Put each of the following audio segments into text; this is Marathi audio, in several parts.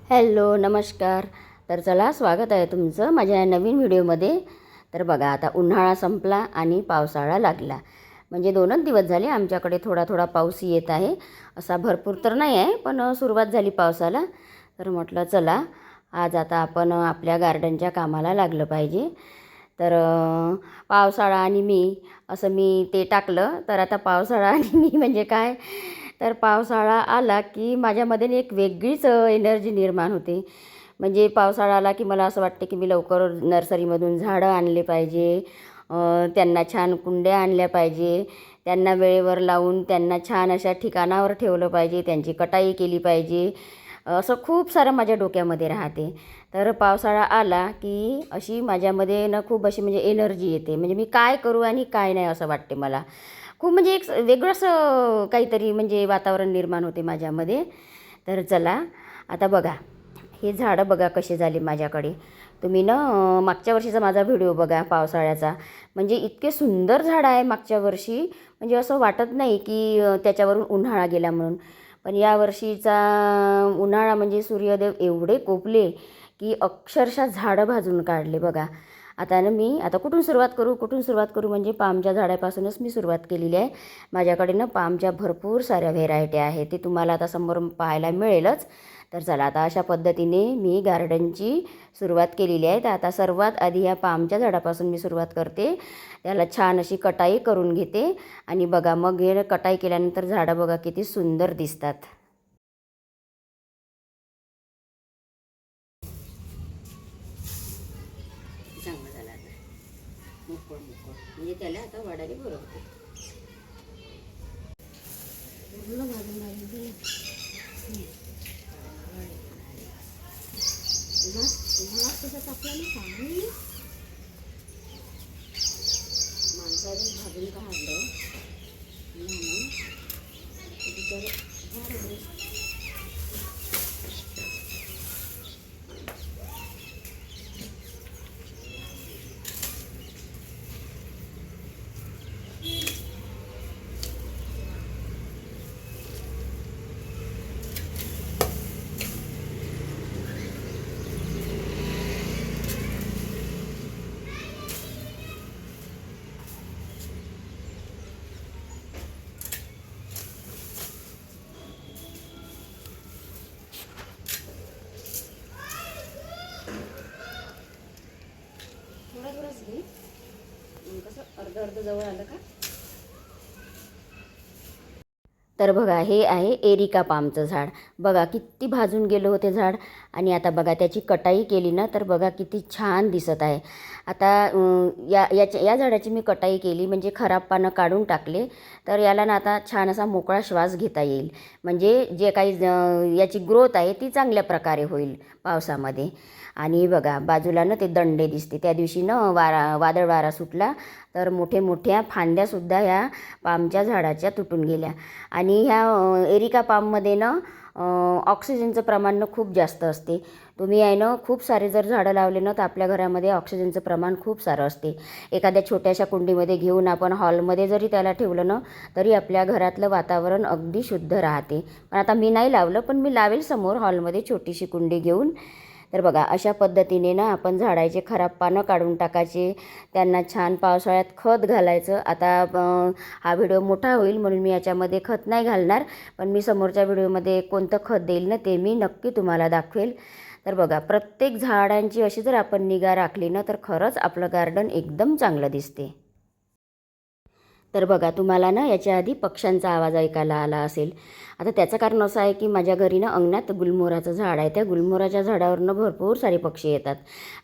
हॅलो नमस्कार. तर चला स्वागत आहे तुमचं माझ्या नवीन व्हिडिओमध्ये. तर बघा आता उन्हाळा संपला आणि पावसाळा लागला. म्हणजे 2च दिवस झाले आमच्याकडे थोडा थोडा पाऊस येत आहे. असा भरपूर तर नाही आहे पण सुरुवात झाली पावसाला. तर म्हटलं चला आज आता आपण आपल्या गार्डनच्या कामाला लागलं पाहिजे. तर पावसाळा आणि मी असं मी ते टाकलं. तर आता पावसाळा आणि मी म्हणजे काय, तर पावसाळा आला की माझ्यामध्ये एक वेगळीच एनर्जी निर्माण होते. म्हणजे पावसाळा आला की मला असं वाटते की मी लवकर नर्सरीमधून झाडं आणले पाहिजे, त्यांना छान कुंड्या आणल्या पाहिजे, त्यांना वेळेवर लावून त्यांना छान अशा ठिकाणावर ठेवलं पाहिजे, त्यांची कटाई केली पाहिजे, असं खूप सारं माझ्या डोक्यामध्ये राहते. तर पावसाळा आला की अशी माझ्यामध्ये ना खूप अशी म्हणजे एनर्जी येते. म्हणजे मी काय करू आणि काय नाही असं वाटते मला. खूप म्हणजे एक वेगळं असं काहीतरी म्हणजे वातावरण निर्माण होते माझ्यामध्ये. तर चला आता बघा हे झाडं बघा कसे झाले माझ्याकडे. तुम्ही ना मागच्या वर्षीचा माझा व्हिडिओ बघा पावसाळ्याचा. म्हणजे इतके सुंदर झाडं आहे मागच्या वर्षी. म्हणजे असं वाटत नाही की त्याच्यावरून उन्हाळा गेला म्हणून. पण या वर्षीचा उन्हाळा म्हणजे सूर्यदेव एवढे कोपले की अक्षरशः झाडं भाजून काढले बघा. आता ना मी आता कुठून सुरुवात करू म्हणजे पामच्या झाडापासूनच मी सुरुवात केलेली आहे. माझ्याकडे ना पामच्या भरपूर साऱ्या व्हेरायटी आहेत, ते तुम्हाला आता समोर पाहायला मिळेलच. तर चला आता अशा पद्धतीने मी गार्डनची सुरुवात केलेली आहे. तर आता सर्वात आधी ह्या पामच्या झाडापासून मी सुरुवात करते. त्याला छान अशी कटाई करून घेते आणि बघा मग हे कटाई केल्यानंतर झाडं बघा किती सुंदर दिसतात. चांगलं झालं आता मोकळ म्हणजे त्याला आता वाढायला बरं होते. पूर्ण भाजून भाजून उन्हाळ्यात कसं तापला ना पाणी माणसाने भाजून काढलं थोडंच घे. कसं अर्ध जवळ आलं का. तर बघा हे आहे एरिका पामचं झाड. बघा किती भाजून गेलं होते झाड आणि आता बघा त्याची कटाई केली ना तर बघा किती छान दिसत आहे. आता या झाडाची मी कटाई केली म्हणजे खराब पानं काढून टाकले. तर याला ना आता छान असा मोकळा श्वास घेता येईल. म्हणजे जे काही याची ग्रोथ आहे ती चांगल्या प्रकारे होईल पावसामध्ये. आणि बघा बाजूला ना ते दंडे दिसते. त्या दिवशी ना वादळ वारा सुटला तर मोठ्या फांद्यासुद्धा ह्या पामच्या झाडाच्या तुटून गेल्या. आणि ह्या एरिका पाममध्ये ना ऑक्सिजनचं प्रमाण ना खूप जास्त असते. तुम्ही आहे ना खूप सारे जर झाडं लावले ना तर आपल्या घरामध्ये ऑक्सिजनचं प्रमाण खूप सारं असते. एखाद्या छोट्याशा कुंडीमध्ये घेऊन आपण हॉलमध्ये जरी त्याला ठेवलं ना तरी आपल्या घरातलं वातावरण अगदी शुद्ध राहते. पण आता मी नाही लावलं पण मी लावेल समोर हॉलमध्ये छोटीशी कुंडी घेऊन. तर बघा अशा पद्धतीने ना आपण झाडाचे खराब पानं काढून टाकायचे, त्यांना छान पावसाळ्यात खत घालायचं. आता हा व्हिडिओ मोठा होईल म्हणून मी याच्यामध्ये खत नाही घालणार, पण मी समोरच्या व्हिडिओमध्ये कोणतं खत देईल ना ते मी नक्की तुम्हाला दाखवेल. तर बघा प्रत्येक झाडांची अशी जर आपण निगा राखली ना तर खरंच आपलं गार्डन एकदम चांगलं दिसते. तर बघा तुम्हाला ना याच्या आधी पक्ष्यांचा आवाज ऐकायला आला असेल. आता त्याचं कारण असं आहे की माझ्या घरी ना अंगणात गुलमोहराचं झाड आहे. त्या गुलमोहराच्या झाडावरनं भरपूर सारे पक्षी येतात.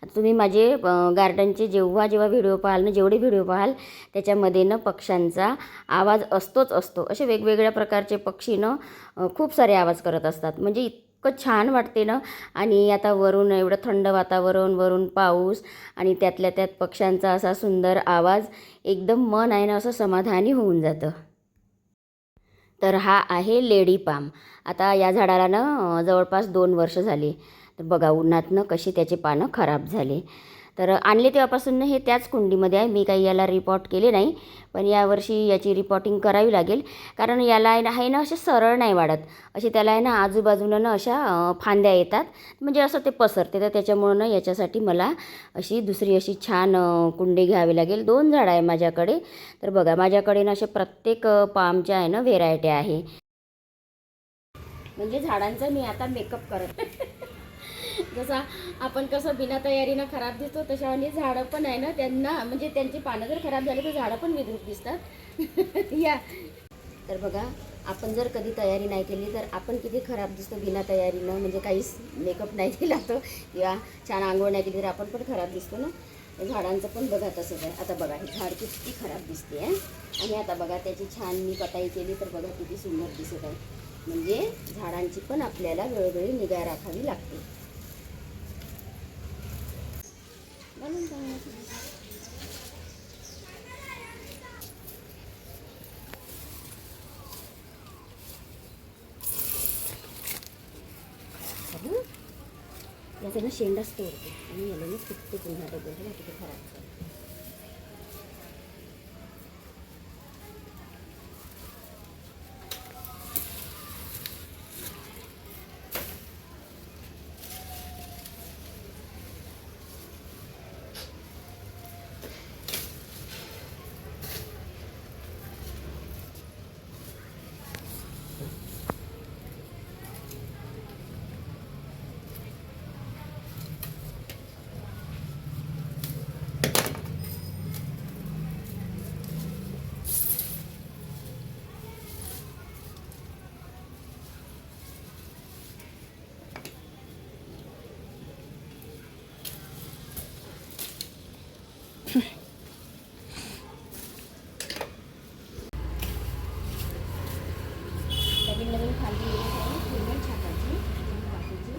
आता तुम्ही माझे गार्डनचे जेव्हा व्हिडिओ पाहाल ना, जेवढे व्हिडिओ पाहाल त्याच्यामध्ये ना पक्ष्यांचा आवाज असतो. असे वेगवेगळ्या प्रकारचे पक्षी ना खूप सारे आवाज करत असतात. म्हणजे इतकं छान वाटते ना. आणि आता वरून एवढं थंड वातावरण, वरून पाऊस आणि त्यातल्या त्यात पक्ष्यांचा असा सुंदर आवाज, एकदम मन आहे ना असं समाधानी होऊन जातं. तर हा आहे लेडी पाम. आता या झाडाला ना जवळपास 2 वर्ष झाली. तर बघा उन्हातनं कशी त्याची पानं खराब झाली. तर आणले तेव्हापासून हे त्याच कुंडीमध्ये आहे. मी काही याला रिपॉट केले नाही, पण यावर्षी याची रिपॉटिंग करावी लागेल, कारण याला आहे ना असे सरळ नाही वाढत, असे त्याला आहे ना आजूबाजूनं ना अशा फांद्या येतात, म्हणजे असं ते पसरते. तर त्याच्यामुळं ना याच्यासाठी मला अशी दुसरी अशी छान कुंडी घ्यावी लागेल. 2 झाडं आहे माझ्याकडे. तर बघा माझ्याकडे ना असे प्रत्येक पामच्या आहे ना व्हेरायटी आहे. म्हणजे झाडांचा मी आता मेकअप करत जसा आपण कसं बिना तयारीनं खराब दिसतो, तशावानी झाडं पण आहे ना, त्यांना म्हणजे त्यांची पानं जर खराब झाली तर झाडं पण विद्रूप दिसतात. या तर बघा, आपण जर कधी तयारी नाही केली तर आपण किती खराब दिसतो बिना तयारीनं, म्हणजे काहीच मेकअप नाही केला तर किंवा छान आंघोळ नाही केली तर आपण पण खराब दिसतो ना. झाडांचं पण बघा तसंच आहे. आता बघा ही झाड किती खराब दिसते आहे, आणि आता बघा त्याची छान मी कटाई केली तर बघा किती सुंदर दिसत आहे. म्हणजे झाडांची पण आपल्याला वेळोवेळी निगा राखावी लागते. याचा ना शेंडाच तोडते आणि याला मी किती पुन्हा डबल किती खराब. नवीन नवीन खाली हिरवळ छाटायची टाकायची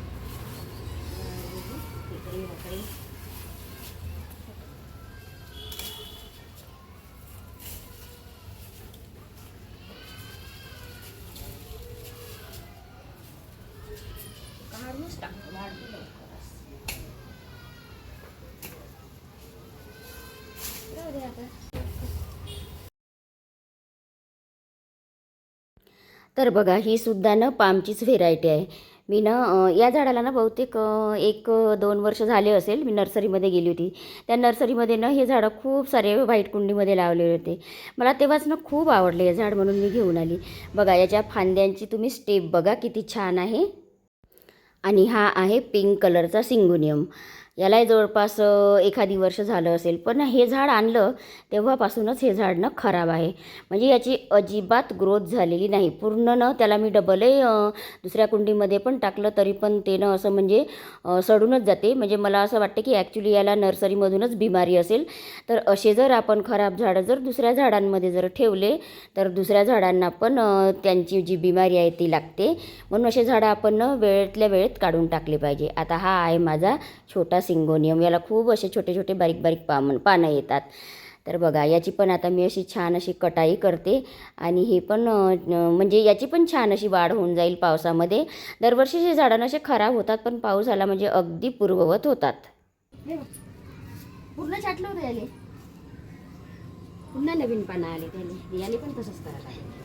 इकडे वाकडे. काढूनच टाकतो वाढतो लवकरच. राहू दे आता. तर बघा ही सुद्धा ना पामचीच व्हेरायटी आहे. मी ना या झाडाला ना बहुतेक 1-2 वर्ष झाले असेल, मी नर्सरीमध्ये गेली होती. त्या नर्सरीमध्ये ना हे झाडं खूप सारे व्हाईट कुंडीमध्ये लावले होते. मला तेव्हाच ना खूप आवडले हे झाड, म्हणून मी घेऊन आली. बघा याच्या फांद्यांची तुम्ही स्टेप बघा किती छान आहे. आणि हा आहे पिंक कलरचा सिंगोनियम. यालाही जवळपास एखादी वर्ष झालं असेल, पण हे झाड आणलं तेव्हापासूनच हे झाड ना खराब आहे. म्हणजे याची अजिबात ग्रोथ झालेली नाही. पूर्ण न त्याला मी डबलही दुसऱ्या कुंडीमध्ये पण टाकलं तरी पण ते ना असं म्हणजे सडूनच जाते. म्हणजे मला असं वाटतं की ॲक्च्युली याला नर्सरीमधूनच बिमारी असेल. तर असे जर आपण खराब झाडं जर दुसऱ्या झाडांमध्ये जर ठेवले तर दुसऱ्या झाडांना पण त्यांची जी बिमारी आहे ती लागते. म्हणून असे झाडं आपण वेळेतल्या वेळेत काढून टाकले पाहिजे. आता हा आहे माझा छोटा सिंगोनियम. याला खूप असे छोटे छोटे बारीक बारीक पानं येतात. तर बघा याची पण आता मी अशी छान अशी कटाई करते, आणि हे पण म्हणजे याची पण छान अशी वाढ होऊन जाईल पावसामध्ये. दरवर्षीचे झाडं असे खराब होतात, पण पाऊस आला म्हणजे अगदी पूर्ववत होतात. पूर्ण छाटलं होतं याले, पुन्हा नवीन पानं आले त्याने. याने पण तसंच करायला लागेल.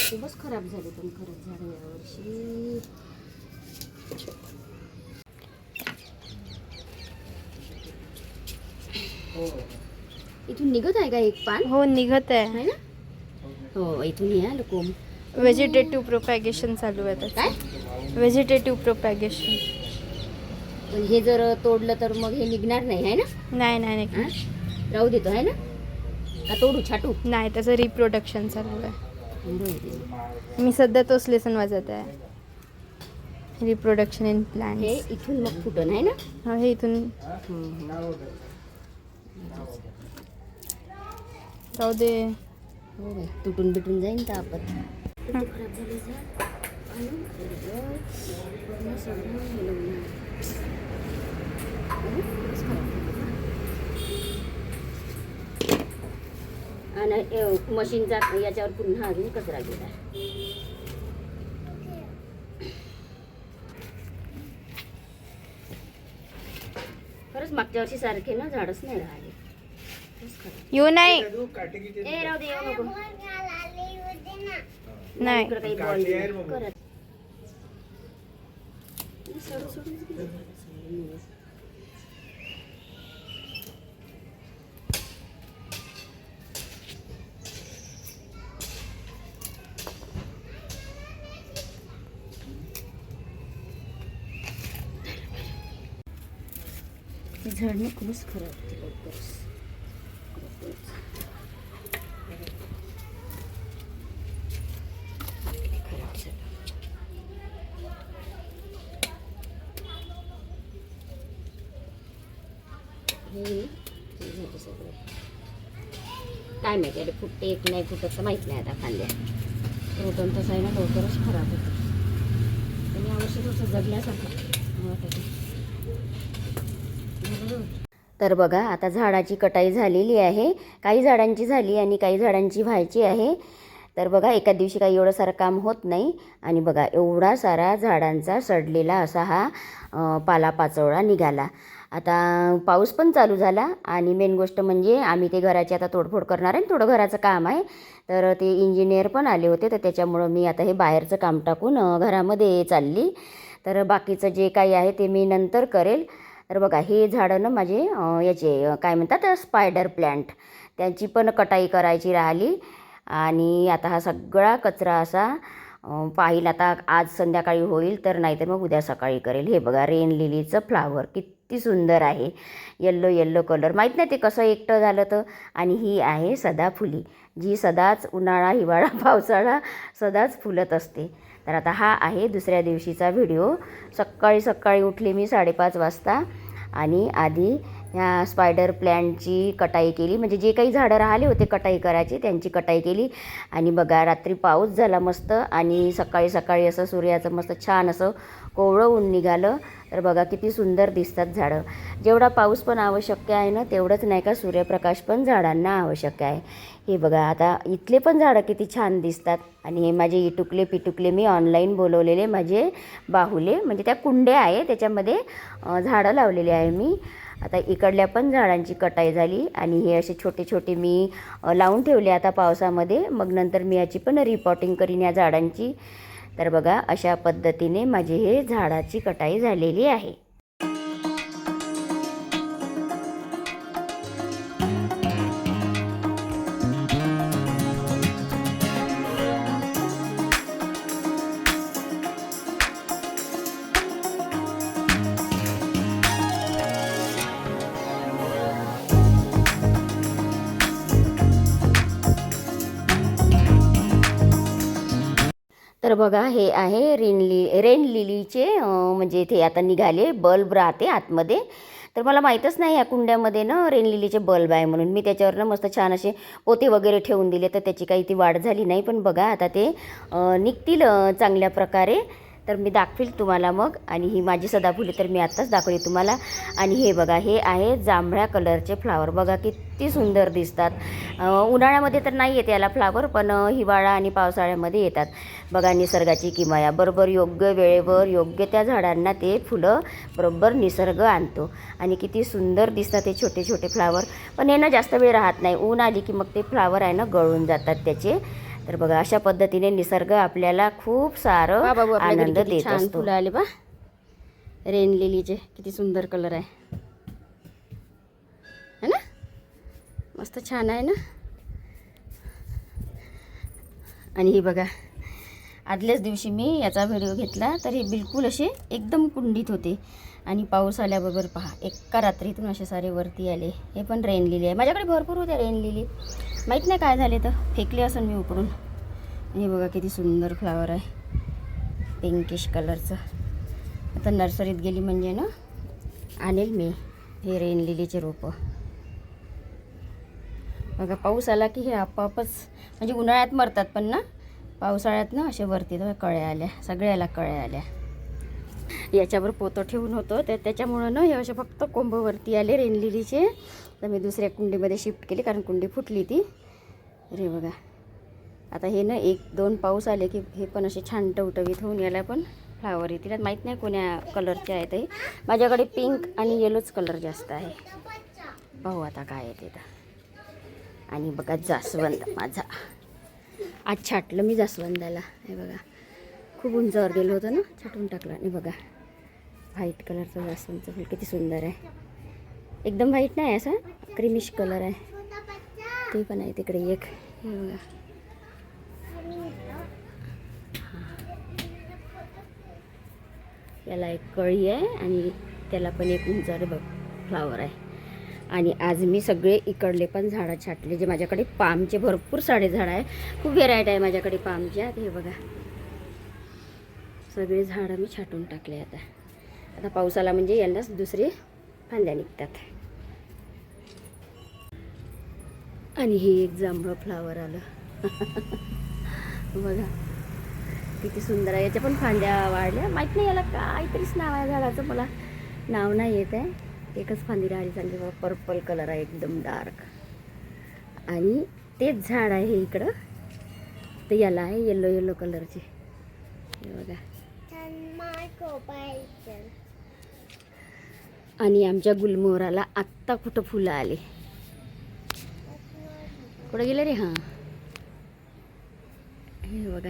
खूपच खराब झाले पण खरंच झाडं यावर्षी. इथून निघत आहे का एक पान? हो निघत आहे ना. हो इथून या कोंब. व्हेजिटेटिव्ह प्रोपॅगेशन चालू आहे काय? Vegetative propagation. पण हे जर तोडलं तर मग हे निघणार नाही आहे ना? नाही नाही नाही राहू देतो आहे ना, का तोडू छाटू? नाही, त्याचं रिप्रोडक्शन चालू आहे. मी सध्या तोच लेसन वाजत आहे, रिप्रोडक्शन इन प्लांट. हे इथून मग फुटन आहे ना? हा हे इथून जाऊ दे. हो बाई, तुटून बिटून जाईन तर आपण. आणि मशीनचा याच्यावर पुन्हा अजून कचरा गेला. खरंच मागच्या वर्षी सारखे ना झाडच नाही राहिले. येऊ नाही. ए राहू दे, येऊ नको. नाही इकडं काही बॉल करत सोडून सोडून गेलं. ते झाडने खूपच खराब होते लवकरच. खराब झालं. हे झालं सगळं. काय माहिती अरे फुटते एक नाही फुटत तर माहीत नाही आता खाल्ल्या. रोटन तसं आहे ना लवकरच खराब होतं. आणि आवश्यक असं जगल्यासारखं तर बघा आता झाडाची कटाई झालेली आहे. काही झाडांची झाली आणि काही झाडांची व्हायची आहे. तर बघा एका दिवशी काही एवढं सारं काम होत नाही. आणि बघा एवढा सारा झाडांचा सडलेला असा हा पालापाचोळा निघाला. आता पाऊस पण चालू झाला आणि मेन गोष्ट म्हणजे आम्ही ते घराची आता तोडफोड करणार आहे. थोडं घराचं काम आहे तर ते इंजिनियर पण आले होते तर त्याच्यामुळं मी आता हे बाहेरचं काम टाकून घरामध्ये चालली. तर बाकीचं जे काही आहे ते मी नंतर करेल. तर बघा हे झाडं ना माझे याचे काय म्हणतात स्पायडर प्लॅन्ट त्यांची पण कटाई करायची राहिली. आणि आता हा सगळा कचरा असा पाहिल आता आज संध्याकाळी होईल तर नाहीतर मग उद्या सकाळी करेल. हे बघा रेन लिलीचं फ्लावर किती सुंदर आहे. येल्लो येल्लो कलर माहीत नाही ते कसं एकटं झालं तर. आणि ही आहे सदाफुली जी सदाच उन्हाळा हिवाळा पावसाळा सदाच फुलत असते. तर आता हा आहे दुसऱ्या दिवशीचा व्हिडिओ. सकाळी सकाळी उठले मी 5:30 वाजता आणि आधी ह्या स्पायडर प्लॅन्टची कटाई केली. म्हणजे जे काही झाडं राहिले होते कटाई करायची त्यांची कटाई केली. आणि बघा रात्री पाऊस झाला मस्त आणि सकाळी सकाळी असं सूर्याचं मस्त छान असं कोवळं ऊन निघालं. तर बघा किती सुंदर दिसतात झाडं. जेवढा पाऊस पण आवश्यक आहे ना तेवढंच नाही का सूर्यप्रकाश पण झाडांना आवश्यक आहे. हे बघा आता इथले पण झाडं किती छान दिसतात. आणि हे माझे इटुकले पिटुकले मी ऑनलाईन बोलवलेले माझे बाहुले म्हणजे त्या कुंड्या आहे त्याच्यामध्ये झाडं लावलेली आहे मी. आता इकडल्या पण झाडांची कटाई झाली आणि हे असे छोटे छोटे मी लावून ठेवले आता पावसामध्ये. मग नंतर मी याची पण रिपॉटिंग करीन या झाडांची. तर बघा अशा पद्धतीने माझी हे झाडाची कटाई झालेली आहे. तर बघा हे आहे रेन लिलीचे म्हणजे इथे आता निघाले बल्ब राहते आतमध्ये. तर मला माहीतच नाही ह्या कुंड्यामध्ये ना रेन लिलीचे बल्ब आहे म्हणून मी त्याच्यावर ना मस्त छान असे पोते वगैरे ठेवून दिले. तर त्याची काही ती वाढ झाली नाही पण बघा आता ते निघतील चांगल्या प्रकारे. तर मी दाखवेल तुम्हाला मग. आणि ही माझी सदाफुली तर मी आत्ताच दाखवली तुम्हाला. आणि हे बघा हे आहे जांभळ्या कलरचे फ्लावर. बघा किती सुंदर दिसतात. उन्हाळ्यामध्ये तर नाही येते याला फ्लावर पण हिवाळा आणि पावसाळ्यामध्ये येतात. बघा निसर्गाची किमया बरोबर योग्य वेळेवर योग्य त्या झाडांना ते फुलं बरोबर निसर्ग आणतो. आणि किती सुंदर दिसतात ते छोटे छोटे फ्लावर. पण हे ना जास्त वेळ राहत नाही. ऊन आली की मग ते फ्लावर आहे ना गळून जातात त्याचे. तर बघा अशा पद्धतीने निसर्ग आपल्याला खूप सारं आनंद देत असतो. फुलं आले बा रेन लिलीचे किती सुंदर कलर आहे है ना. मस्त छान आहे ना. आणि ही बघा आदल्याच दिवशी मी याचा व्हिडिओ घेतला तर हे बिलकुल असे एकदम कुंडीत होते. आणि पाऊस आल्याबरोबर पहा एका रात्रीतून असे सारे वरती आले. हे पण रेन लिली आहे. माझ्याकडे भरपूर होते रेन लिली. माहीत नाही काय झाले तर फेकले असेल मी उकडून. हे बघा किती सुंदर फ्लावर आहे पिंकिश कलरचं. आता नर्सरीत गेली म्हणजे ना आणेल मी हे रेन लिलीचे रोपं. बघा पाऊस आला की हे आपोआपच म्हणजे उन्हाळ्यात मरतात पण ना पावसाळ्यात ना असे वरती तर कळ्या आल्या. सगळ्याला कळ्या आल्या. याच्यावर पोतं ठेवून होतं तर त्याच्यामुळं ना हे असे फक्त कोंब वरती आले रेन लिलीचे. तर मी दुसऱ्या कुंडीमध्ये शिफ्ट केली कारण कुंडी फुटली ती. अरे बघा, आता हे ना 1-2 पाऊस आले की हे पण असे छान टवटवीत होऊन याला पण फ्लावर येतील. आता माहीत नाही कोण्या कलरचे आहेत हे. माझ्याकडे पिंक आणि येलोच कलर जास्त आहे. पाहू आता काय येते तर. आणि बघा जास्वंद माझा, आज छाटलं मी जास्वंदाला. हे बघा, खूप उंचावर गेलं होतं ना, छाटून टाकलं. आणि बघा व्हाईट कलरचं जास्वंदचं फूल किती सुंदर आहे. एकदम व्हाईट नाही, असं क्रीमिश कलर आहे. ते पण आहे तिकडे एक. हे बघा, याला एक कळी आहे आणि त्याला पण एक उंचार बघ फ्लावर आहे. आणि आज मी सगळे इकडले पण झाडं छाटले, जे माझ्याकडे पामचे भरपूर सारे झाडं आहे. खूप व्हेरायटी आहे माझ्याकडे पामच्या. हे बघा, सगळे झाडं मी छाटून टाकले. आता पावसाला म्हणजे यांनाच दुसरे फांद्या निघतात. आणि हे एक जांभळं फ्लावर आलं. बघा किती सुंदर आहे. याच्या पण फांद्या वाढल्या. माहीत नाही याला काहीतरीच नाव आहे झाडाचं, मला नाव नाही येत आहे. एकच फांदी राहिली चांगली बघा, पर्पल कलर आहे एकदम डार्क. आणि तेच झाड आहे इकडं, तर याला आहे येलो येलो कलरचे. हे बघा. आणि आमच्या गुलमोहराला आत्ता कुठं फुलं आले. कुठं गेले रे? हां, हे बघा,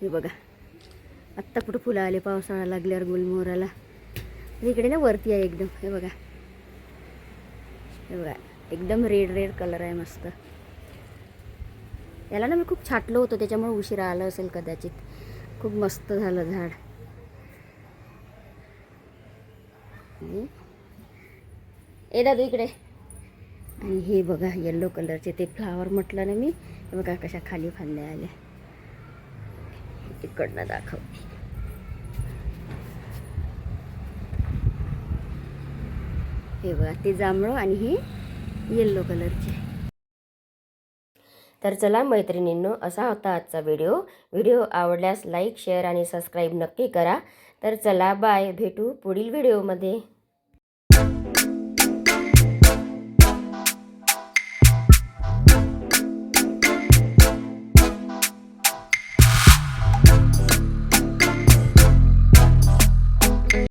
हे बघा आत्ता कुठं फुलं आले पावसाळा लागल्यावर गुलमोहराला. इकडे ना वरती आहे एकदम. हे बघा, हे बघा एकदम रेड रेड कलर आहे मस्त. याला ना मी खूप छाटलं होतं, त्याच्यामुळे उशिरा आलं असेल कदाचित. खूप मस्त झालं झाड. ए दादू इकडे. आणि हे बघा येलो कलरचे ते फ्लावर म्हटलं ना मी. हे बघा कशा खाली फांद्या आल्या. इकडनं दाखवते. हे बघा ते जांभळं आणि हे येल्लो कलरचे. तर चला मैत्रिणींनो, असा होता आजचा व्हिडिओ आवडल्यास लाईक, शेअर आणि सबस्क्राईब नक्की करा. तर चला बाय, भेटू पुढील व्हिडिओमध्ये.